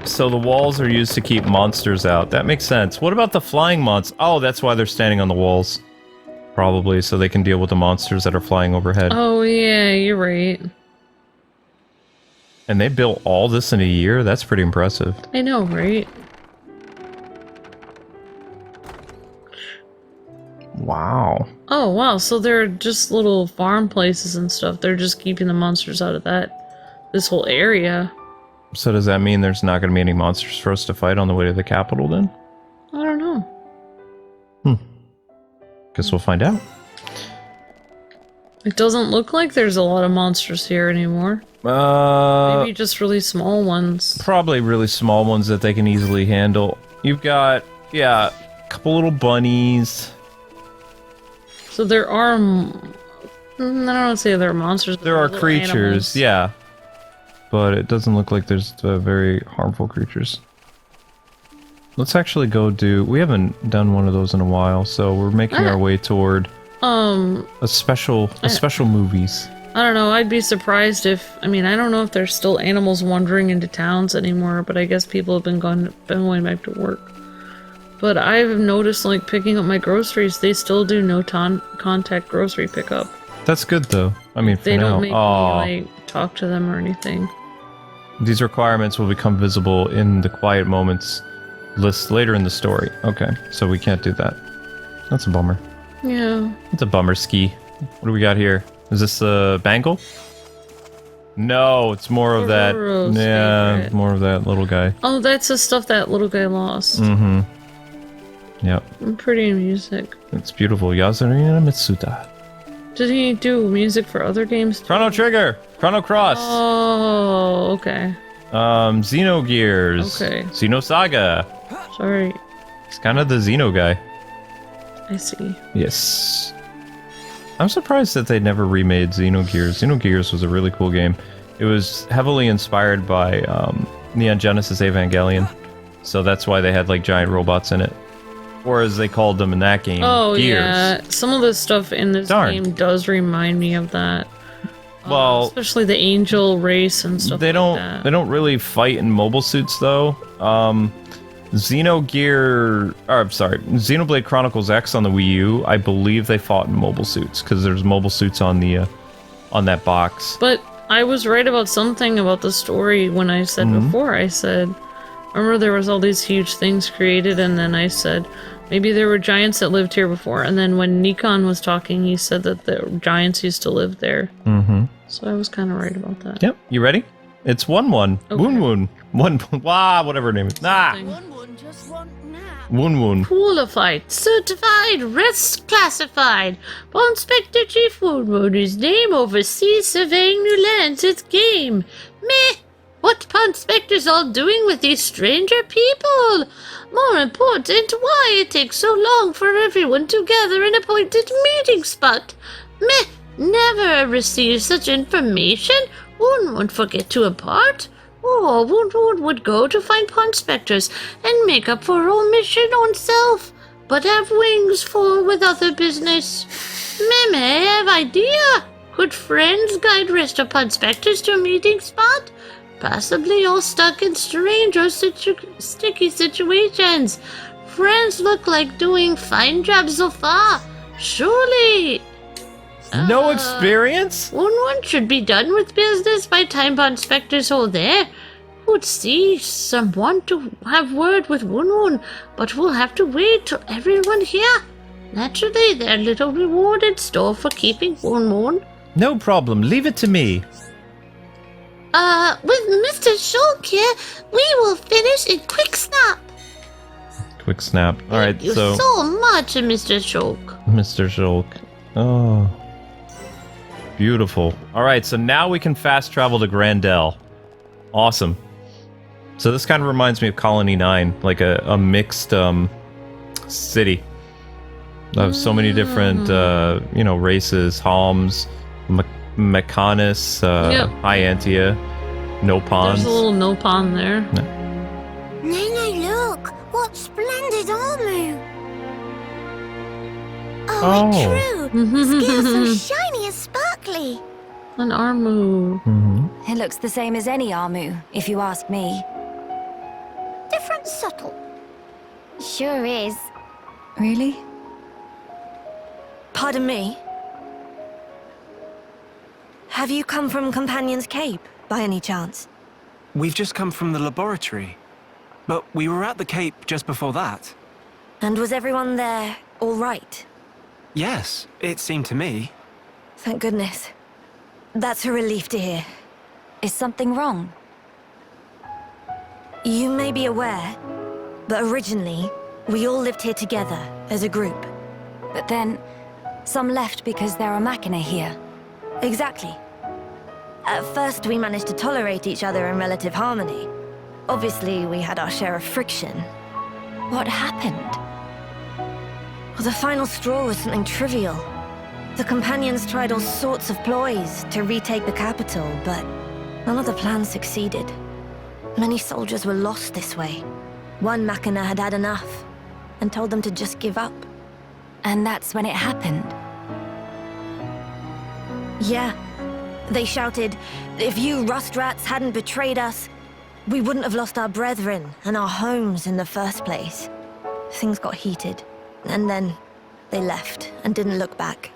So the walls are used to keep monsters out. That makes sense. What about the flying monsters? Oh, that's why they're standing on the walls. Probably, so they can deal with the monsters that are flying overhead. Oh yeah, you're right. And they built all this in a year? That's pretty impressive. I know, right? Wow. Oh wow, so they're just little farm places and stuff. They're just keeping the monsters out of this whole area. So does that mean there's not going to be any monsters for us to fight on the way to the capital then? I don't know. Guess we'll find out. It doesn't look like there's a lot of monsters here anymore. Maybe just really small ones. Probably really small ones that they can easily handle. You've got, yeah, a couple little bunnies. So there are... I don't want to say there are monsters. But There are little creatures, animals. yeah. But it doesn't look like there's very harmful creatures. Let's actually go do... We haven't done one of those in a while, so we're making our way toward... a special movies. I don't know, I'd be surprised if... I mean, I don't know if there's still animals wandering into towns anymore, but I guess people have been going back to work. But I've noticed, like, picking up my groceries, they still do no-contact grocery pickup. That's good, though. I mean, for They now. don't make me, like, talk to them or anything. These requirements will become visible in the quiet moments list later in the story. Okay, so we can't do that. That's a bummer. Yeah. It's a bummer, Ski. What do we got here? Is this a bangle? No, it's more of that. Roro's Yeah, favorite. more of that little guy. Oh, that's the stuff that little guy lost. Mm-hmm. Yep, Pretty music. it's beautiful. Yasurina Mitsuda. Did he do music for other games? Chrono Trigger, Chrono Cross, Oh, okay. Xenogears, Okay. Xenosaga. Sorry. He's kind of the Xeno guy. I see. Yes. I'm surprised that they never remade Xenogears. Xenogears was a really cool game. It was heavily inspired by Neon Genesis Evangelion, so that's why they had like giant robots in it. Or as they called them in that game, Oh, Gears. yeah. Some of the stuff in this Darn. game does remind me of that. Well, Especially the angel race and stuff they like don't that. they don't really fight in mobile suits though. Xenoblade Chronicles X on the Wii U, I believe they fought in mobile suits because there's mobile suits on the on that box. But I was right about something about the story when I said before. I said, remember there was all these huge things created, and then I said, maybe there were giants that lived here before. And then when Nikon was talking, he said that the giants used to live there. Mm-hmm. So I was kind of right about that. Yep. You ready? It's 1-1. Okay. Woon. Whatever her name is. Woon. Qualified, certified, rest classified. Pawn Inspector Chief Woon, whose name oversees surveying new lands, its game. Meh! What Pawn Inspector's all doing with these stranger people? More important, why it takes so long for everyone to gather an appointed meeting spot? Meh! Never received such information. Woon won't forget to impart. Oh, Woon would go to find pawn specters and make up for omission on self, but have wings full with other business. Meme, have idea. Could friends guide rest of pawn specters to a meeting spot? Possibly all stuck in strange or sticky situations. Friends look like doing fine jobs so far. Surely. No experience? Woon should be done with business by time pawn specters hold there. Would see someone to have word with Woon, but we'll have to wait till everyone here. Naturally, there's little reward in store for keeping Woon. No problem. Leave it to me. With Mr. Shulk here, we will finish in quick snap. Quick snap. All right, Thank you so much, Mr. Shulk. Mr. Shulk. Oh. Beautiful. All right, so now we can fast travel to Gran Dell. Awesome. So this kind of reminds me of Colony 9, like a mixed city of so many different races: Halms, Mechanis, Hyantia, Nopons. There's a little Nopon there. No, look! What splendid armor! Oh. True! Skills so shiny and sparkly! An Armu. It looks the same as any Armu, if you ask me. Different subtle. Sure is. Really? Pardon me? Have you come from Companion's Cape, by any chance? We've just come from the laboratory. But we were at the Cape just before that. And was everyone there all right? Yes, it seemed to me. Thank goodness. That's a relief to hear. Is something wrong? You may be aware, but originally, we all lived here together, as a group. But then, some left because there are Machina here. Exactly. At first, we managed to tolerate each other in relative harmony. Obviously, we had our share of friction. What happened? Well, the final straw was something trivial. The Companions tried all sorts of ploys to retake the capital, but none of the plans succeeded. Many soldiers were lost this way. One Machina had had enough, and told them to just give up. And that's when it happened. Yeah. They shouted, if you rust rats hadn't betrayed us, we wouldn't have lost our brethren and our homes in the first place. Things got heated, and then they left and didn't look back.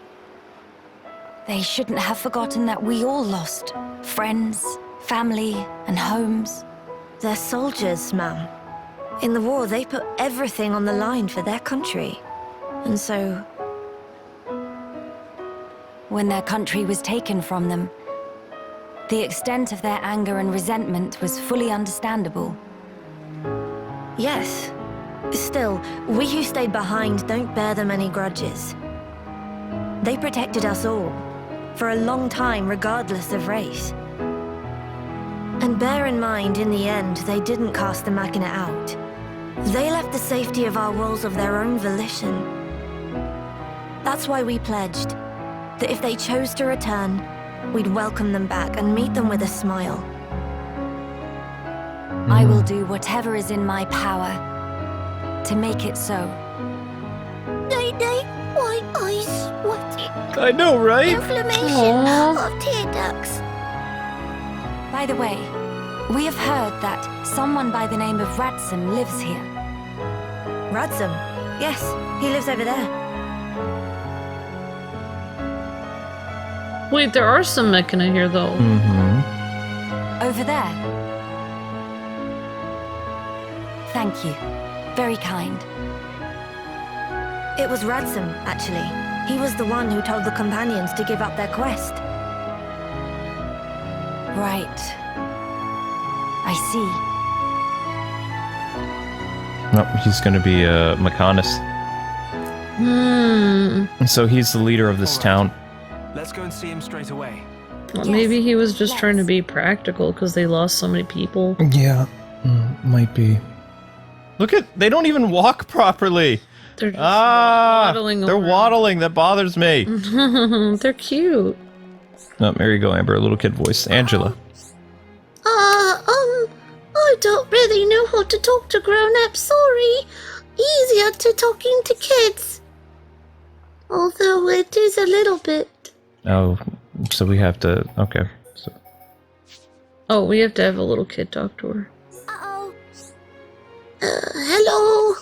They shouldn't have forgotten that we all lost friends, family, and homes. They're soldiers, ma'am. In the war, they put everything on the line for their country. And so... when their country was taken from them, the extent of their anger and resentment was fully understandable. Yes. Still, we who stayed behind don't bear them any grudges. They protected us all, for a long time regardless of race. And bear in mind, in the end, they didn't cast the Machina out. They left the safety of our walls of their own volition. That's why we pledged that if they chose to return, we'd welcome them back and meet them with a smile. I will do whatever is in my power to make it so. They, white eyes sweaty. I know, right? Inflammation of tear ducts. By the way, we have heard that someone by the name of Radsam lives here. Radsam? Yes, he lives over there. Wait, there are some Mechana here, though. Over there. Thank you. Very kind. It was Radsam, actually. He was the one who told the Companions to give up their quest. Right. I see. Nope, he's going to be a Mechanis. So he's the leader of this town. Let's go and see him straight away. Well, maybe he was just trying to be practical because they lost so many people. Yeah, might be. Look at, they don't even walk properly. They're just waddling they're around. waddling. That bothers me. They're cute. Oh, there you go, Amber. A little kid voice. Angela. I don't really know how to talk to grown-ups, sorry. Easier to talking to kids. Although it is a little bit. Oh, so we have to, okay. So. Oh, we have to have a little kid talk to her. Uh-oh. Hello?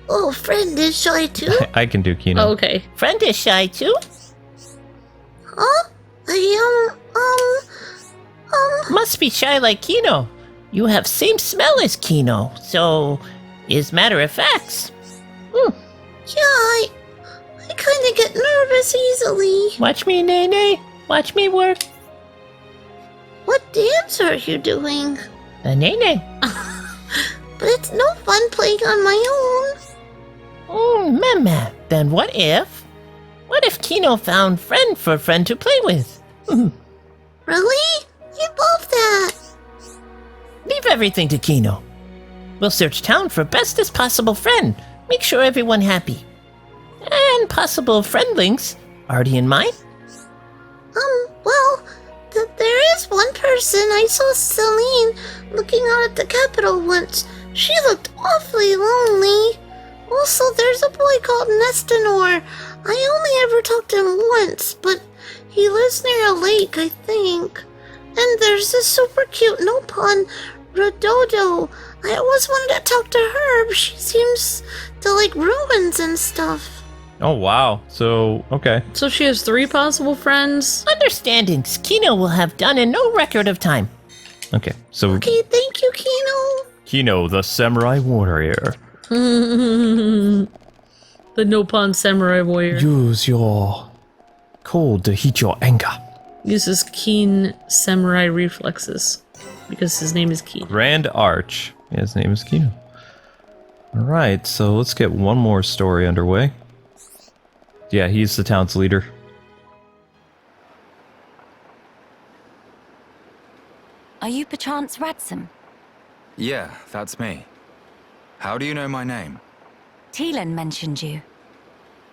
Oh, friend is shy too? I can do Kino. Oh, okay. Friend is shy too? Huh? Must be shy like Kino. You have same smell as Kino, so is matter of facts. Yeah, I kind of get nervous easily. Watch me, Nene. Watch me work. What dance are you doing? The Nene. But it's no fun playing on my own. Mama. Then what if Kino found friend for friend to play with? Really? I love that. Leave everything to Kino. We'll search town for bestest possible friend. Make sure everyone happy. And possible friendlings. Already in mind? Well, there is one person. I saw Celine looking out at the Capitol once. She looked awfully lonely. Also, there's a boy called Nestinor. I only ever talked to him once, but he lives near a lake, I think. And there's this super cute Nopon, Rododo. I always wanted to talk to her, but she seems to like ruins and stuff. Oh, wow. So, okay. So she has 3 possible friends? Understandings Kino will have done in no record of time. Okay, so... Okay, thank you, Kino. Kino, the samurai warrior. The Nopon samurai warrior. Use your code to heat your anger. Uses keen samurai reflexes. Because his name is Keen. Grand Arch. Yeah, his name is Kino. Alright, so let's get one more story underway. Yeah, he's the town's leader. Are you perchance Radsum? Yeah, that's me. How do you know my name? Teelan mentioned you.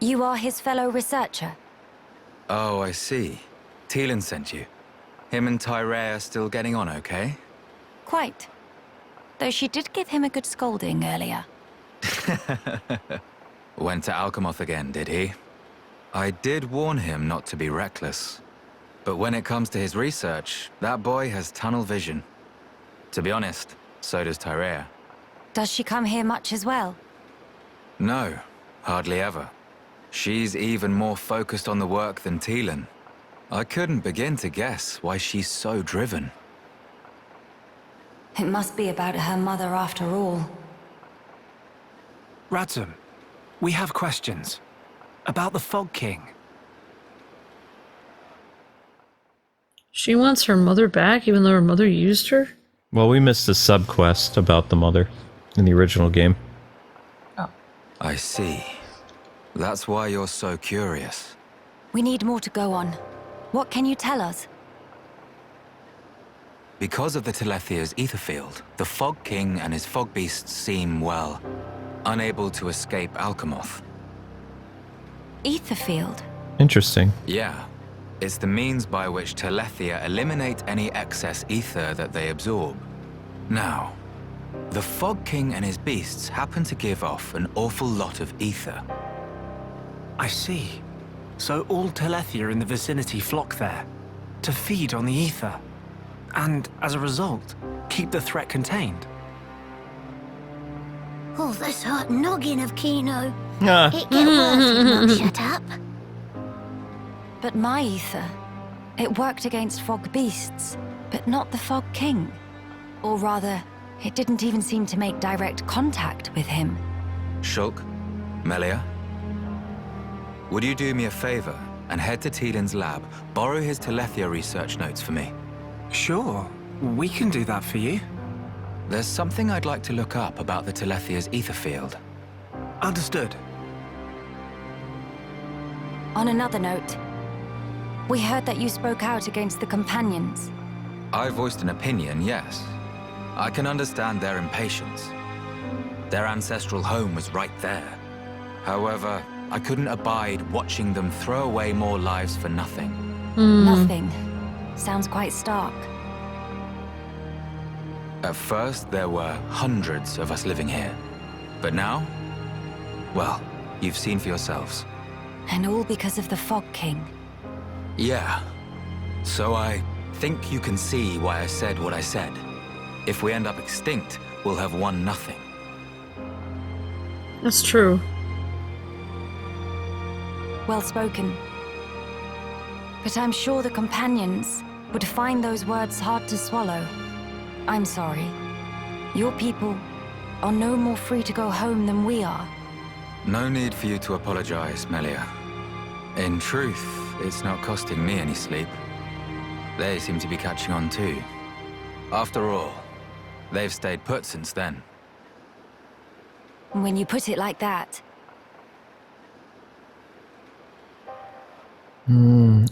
You are his fellow researcher. Oh, I see. Teelan sent you. Him and Tyree are still getting on okay? Quite. Though she did give him a good scolding earlier. Went to Alchemoth again, did he? I did warn him not to be reckless. But when it comes to his research, that boy has tunnel vision. To be honest, so does Tyree. Does she come here much as well? No, hardly ever. She's even more focused on the work than Teelan. I couldn't begin to guess why she's so driven. It must be about her mother after all. Radsum, we have questions. About the Fog King. She wants her mother back even though her mother used her? Well, we missed a sub-quest about the mother in the original game. Oh. I see. That's why you're so curious. We need more to go on. What can you tell us? Because of the Telethia's ether field, the Fog King and his fog beasts seem, well, unable to escape Alchemoth. Ether field? Interesting. Yeah. It's the means by which Telethia eliminate any excess ether that they absorb. Now, the Fog King and his beasts happen to give off an awful lot of ether. I see. So all Telethia in the vicinity flock there, to feed on the ether. And, as a result, keep the threat contained. Oh, this hot noggin of Kino. It get worse if you not shut up. But my ether, it worked against fog beasts, but not the Fog King. Or rather, it didn't even seem to make direct contact with him. Shulk, Melia, would you do me a favor and head to Teelan's lab, borrow his Telethia research notes for me? Sure, we can do that for you. There's something I'd like to look up about the Telethia's ether field. Understood. On another note, we heard that you spoke out against the companions. I voiced an opinion, yes. I can understand their impatience. Their ancestral home was right there. However, I couldn't abide watching them throw away more lives for nothing. Nothing. Sounds quite stark. At first, there were hundreds of us living here. But now, well, you've seen for yourselves. And all because of the Fog King. Yeah. So I think you can see why I said what I said. If we end up extinct, we'll have won nothing. That's true. Well spoken. But I'm sure the companions would find those words hard to swallow. I'm sorry. Your people are no more free to go home than we are. No need for you to apologize, Melia. In truth, it's not costing me any sleep. They seem to be catching on too. After all, they've stayed put since then. When you put it like that.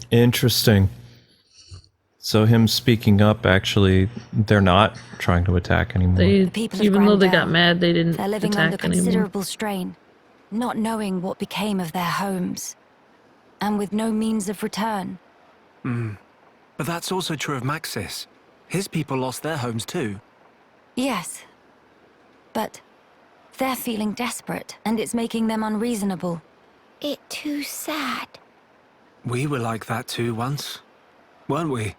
Interesting. So him speaking up, actually, they're not trying to attack anymore. Even though they got mad, they didn't They're living attack under anymore. considerable strain, not knowing what became of their homes, and with no means of return. But that's also true of Maxis. His people lost their homes too. Yes, but they're feeling desperate, and it's making them unreasonable. It too sad. We were like that too once, weren't we?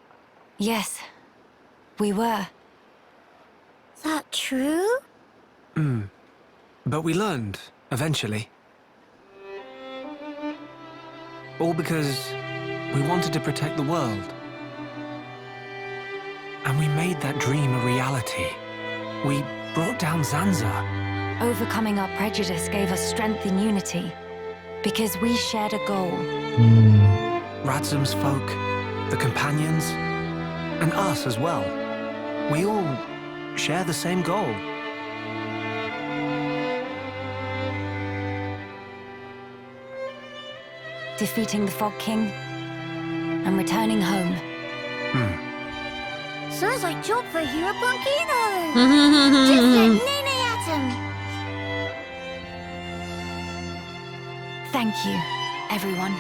Yes, we were. That true? But we learned, eventually. All because we wanted to protect the world. And we made that dream a reality. We brought down Zanza. Overcoming our prejudice gave us strength in unity, because we shared a goal. Radzum's folk, the companions, and us as well. We all share the same goal. Defeating the Fog King and returning home. Sounds like job for Hero Punkino. Just a nene at him. Thank you, everyone.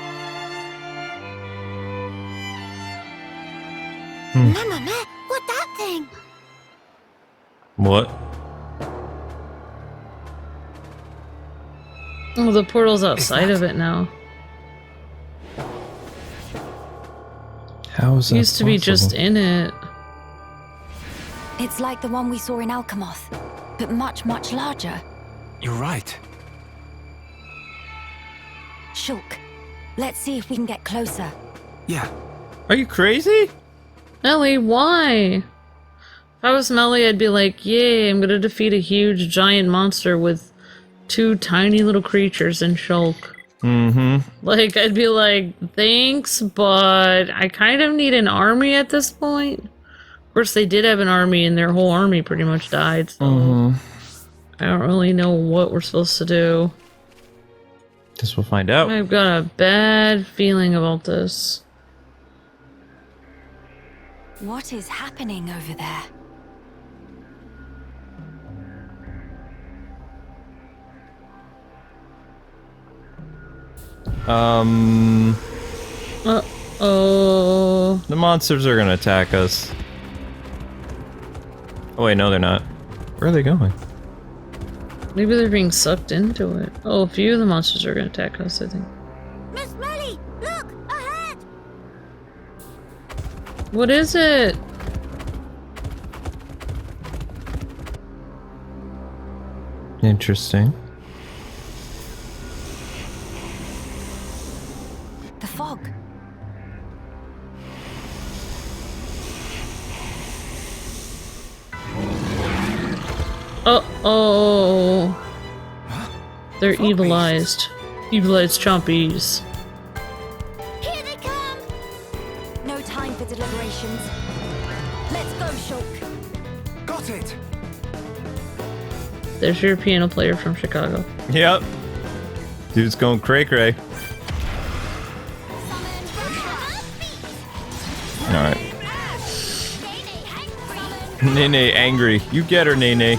Mama, what that thing? What? Oh, the portal's outside of it now. How is that Used to be just possible? in it. It's like the one we saw in Alchemoth, but much, much larger. You're right. Shulk, let's see if we can get closer. Yeah. Are you crazy? Melly, why? If I was Melly, I'd be like, yay, I'm gonna defeat a huge giant monster with 2 tiny little creatures in Shulk. Like, I'd be like, thanks, but I kind of need an army at this point. Of course, they did have an army, and their whole army pretty much died, so I don't really know what we're supposed to do. Guess we'll find out. I've got a bad feeling about this. What is happening over there? Uh-oh. The monsters are gonna attack us. Oh wait, no they're not. Where are they going? Maybe they're being sucked into it. Oh, a few of the monsters are gonna attack us, I think. Miss Melly, look, ahead! What is it? Interesting. The fog. Uh-oh. They're evilized. Evilized chompies. Here they come! No time for deliberations. Let's go, Shulk. Got it! There's your piano player from Chicago. Yep. Dude's going cray-cray. Alright. Nene angry. You get her, Nene.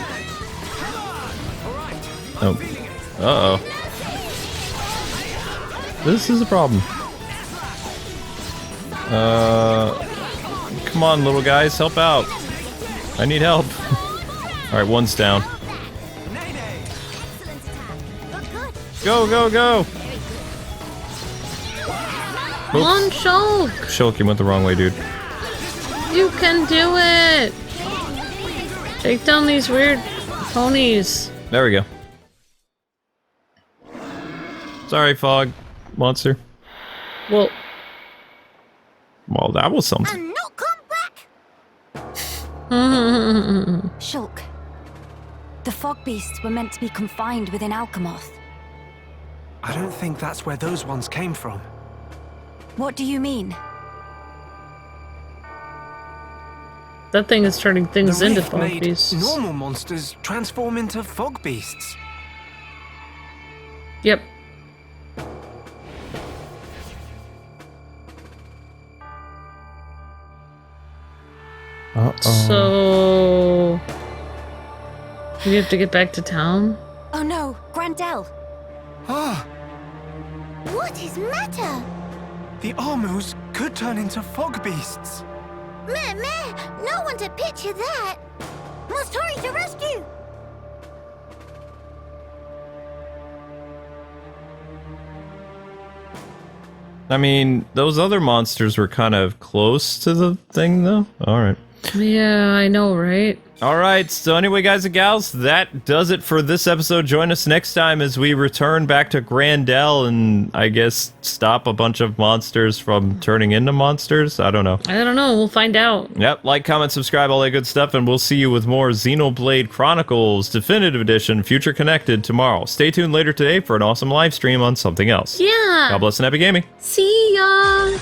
Oh. Uh-oh. This is a problem. Come on, little guys, help out. I need help. Alright, one's down. Go, go, go! Come on, Shulk! Shulk, you went the wrong way, dude. You can do it! Take down these weird ponies. There we go. Sorry, fog monster. Well, that was something. And not come back. Shulk. The fog beasts were meant to be confined within Alchemoth. I don't think that's where those ones came from. What do you mean? that thing is turning things The into rift fog made beasts. normal monsters transform into fog beasts. Yep. So we have to get back to town? Oh no, Dell. Ah, What is matter? the Armus could turn into fog beasts. Meh, no one to picture that. Must hurry to rescue. I mean, those other monsters were kind of close to the thing, though. All right. Yeah, I know, right? All right, so anyway, guys and gals, that does it for this episode. Join us next time as we return back to Gran Dell and, I guess, stop a bunch of monsters from turning into monsters? I don't know. I don't know. We'll find out. Yep, like, comment, subscribe, all that good stuff, and we'll see you with more Xenoblade Chronicles Definitive Edition Future Connected tomorrow. Stay tuned later today for an awesome live stream on something else. Yeah. God bless and happy gaming. See ya.